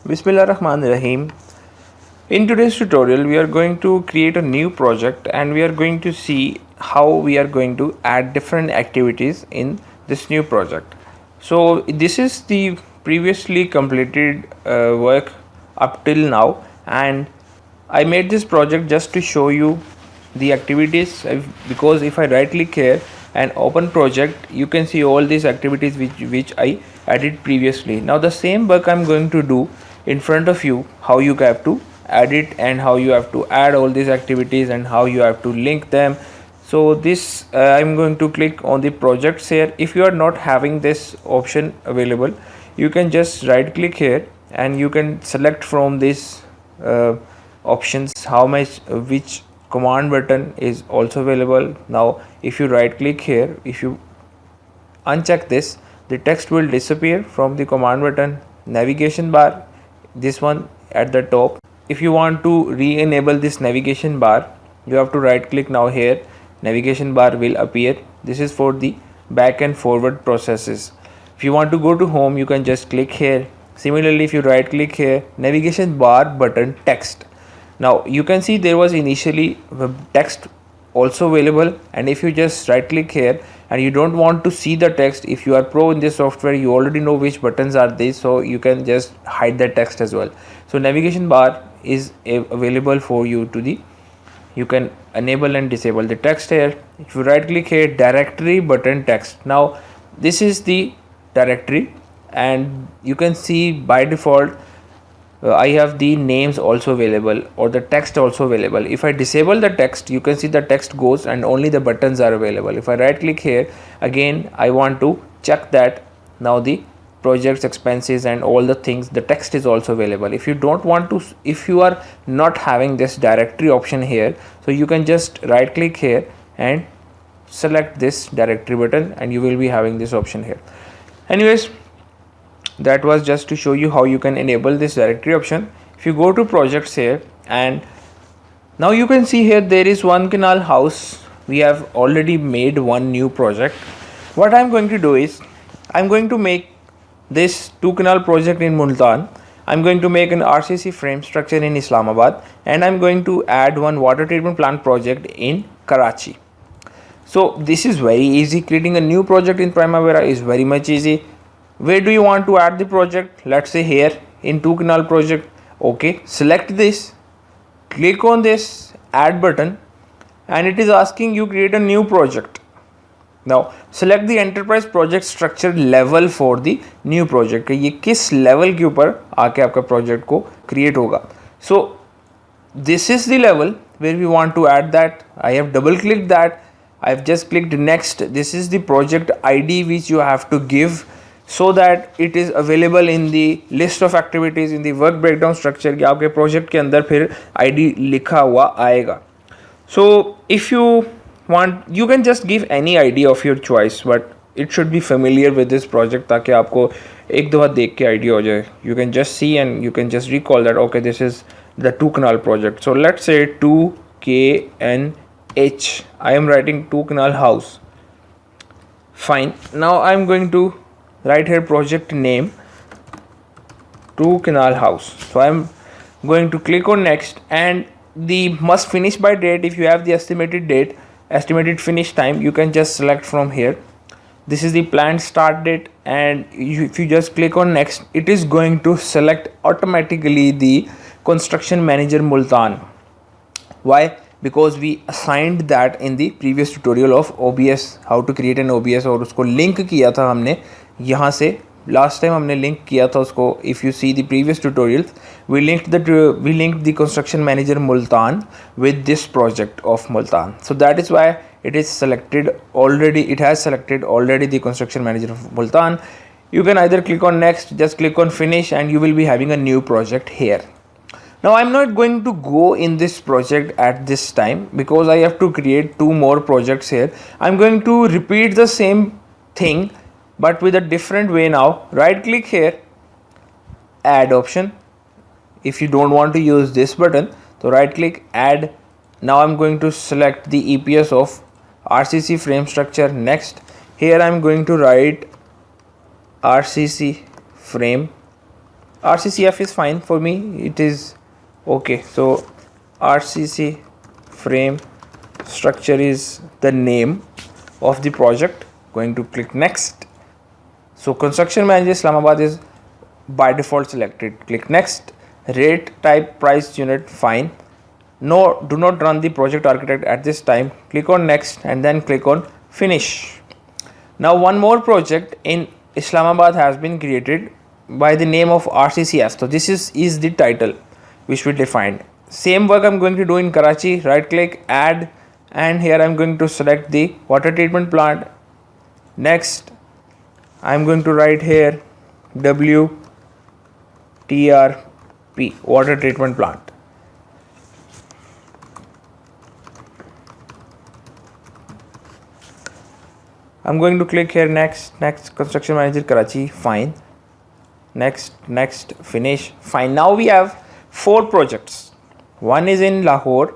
Bismillahirrahmanirrahim. In today's tutorial, we are going to create a new project and we are going to see how we are going to add different activities in this new project. So this is the previously completed work up till now, and I made this project just to show you the activities because if I right click here and open project, you can see all these activities which I added previously. Now the same work I'm going to do in front of you, how you have to add it and how you have to add all these activities and how you have to link them. So this I'm going to click on the projects here. If you are not having this option available, you can just right click here and you can select from this options how much which command button is also available. Now if you right click here, if you uncheck this, the text will disappear from the command button. Navigation bar, this one at the top, if you want to re-enable this navigation bar, you have to right click now here, navigation bar will appear. This is for the back and forward processes. If you want to go to home, you can just click here. Similarly, if you right click here, navigation bar button text. Now you can see there was initially text also available, and if you just right click here and you don't want to see the text, if you are pro in this software, you already know which buttons are these, so you can just hide the text as well. So navigation bar is available for you to the, you can enable and disable the text here. If you right click here, directory button text. Now this is the directory and you can see by default I have the names also available or the text also available. If I disable the text, you can see the text goes and only the buttons are available. If I right click here, again I want to check that now the projects, expenses and all the things, the text is also available. If you don't want to, if you are not having this directory option here, so you can just right click here and select this directory button and you will be having this option here. Anyways, that was just to show you how you can enable this directory option. If you go to projects here, and now you can see here there is one canal house. We have already made one new project. What I'm going to do is I'm going to make this 2 canal project in Multan. I'm going to make an RCC frame structure in Islamabad, and I'm going to add one water treatment plant project in Karachi. So this is very easy. Creating a new project in Primavera is very much easy. Where do you want to add the project? Let's say here in 2 canal project. Okay, select this, click on this add button, and it is asking you create a new project. Now select the enterprise project structure level for the new project. ये किस level के ऊपर आके आपका project को create होगा. So this is the level where we want to add that. I have double clicked that. I have just clicked next. This is the project ID which you have to give so that it is available in the list of activities in the work breakdown structure कि आपके project के अंदर फिर ID लिखा हुआ आएगा. So if you want, you can just give any ID of your choice, but it should be familiar with this project ताकि आपको एक दफ़ा देख के idea हो जाए. You can just see and you can just recall that okay, this is the 2 canal project. So let's say 2KNH. I am writing 2 canal house. Fine. Now I am going to write here project name 2 canal house. So I am going to click on next, and the must finish by date, if you have the estimated date, estimated finish time, you can just select from here. This is the planned start date, and if you just click on next, it is going to select automatically the construction manager Multan. Why? Because we assigned that in the previous tutorial of OBS, how to create an OBS, और उसको link किया था हमने यहाँ से. Last time हमने link किया था उसको. If you see the previous tutorials, we linked the construction manager Multan with this project of Multan. So that is why it is selected already. It has selected already the construction manager of Multan. You can either click on next, just click on finish, and you will be having a new project here. Now I'm not going to go in this project at this time because I have to create 2 more projects here. I'm going to repeat the same thing but with a different way now. Right click here, add option. If you don't want to use this button, so right click, add. Now I'm going to select the EPS of RCC frame structure. Next, here I'm going to write RCC frame RCCF is fine for me, it is okay. So RCC frame structure is the name of the project. Going to click next. So construction manager Islamabad is by default selected. Click next. Rate type price unit, fine. No, do not run the project architect at this time. Click on next and then click on finish. Now one more project in Islamabad has been created by the name of RCCF. So this is the title which we defined. Same work I'm going to do in Karachi. Right click, add, and here I'm going to select the water treatment plant. Next I'm going to write here WTRP, water treatment plant. I'm going to click here next, construction manager Karachi, fine. Next, finish, fine. Now we have 4 projects. One is in Lahore,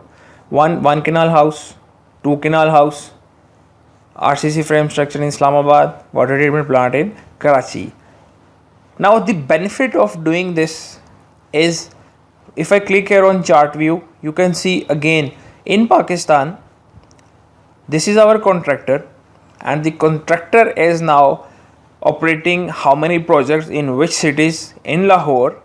one canal house, 2 canal house, RCC frame structure in Islamabad, water treatment plant in Karachi. Now the benefit of doing this is, if I click here on chart view, you can see again in Pakistan, this is our contractor, and the contractor is now operating how many projects in which cities. In Lahore,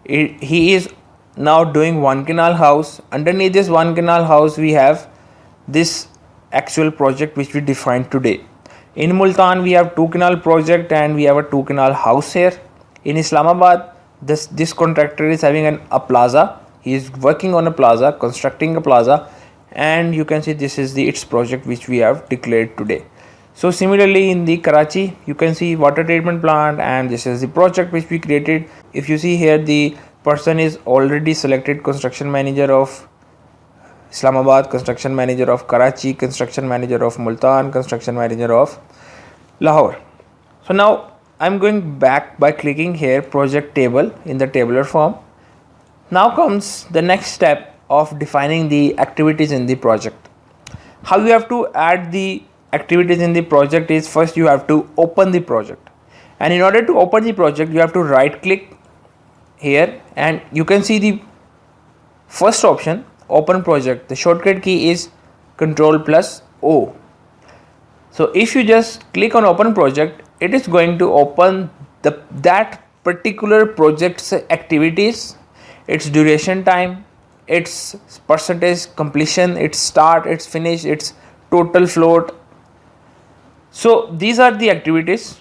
he is now doing 1 canal house. Underneath this 1 canal house we have this actual project which we defined today. In Multan we have 2 canal project and we have a 2 canal house here. In Islamabad, this contractor is having a plaza. He is working on a plaza, constructing a plaza, and you can see this is its project which we have declared today. So similarly in the Karachi, you can see water treatment plant, and this is the project which we created. If you see here, the person is already selected: construction manager of Islamabad, construction manager of Karachi, construction manager of Multan, construction manager of Lahore. So now I'm going back by clicking here project table in the tabular form. Now comes the next step of defining the activities in the project. How you have to add the activities in the project is, first you have to open the project, and in order to open the project you have to right click here, and you can see the first option, open project. The shortcut key is Ctrl+O. So if you just click on open project, it is going to open that particular project's activities, its duration time, its percentage completion, its start, its finish, its total float. So these are the activities.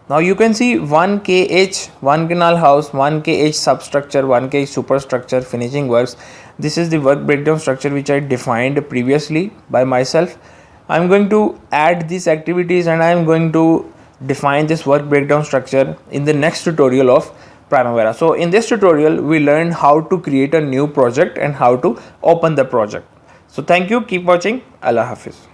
Now you can see 1 kh, 1 canal house, 1 kh substructure, 1 kh superstructure, finishing works. This is the work breakdown structure which I defined previously by myself. I am going to add these activities and I am going to define this work breakdown structure in the next tutorial of Primavera. So in this tutorial we learned how to create a new project and how to open the project. So thank you, keep watching. Allah Hafiz.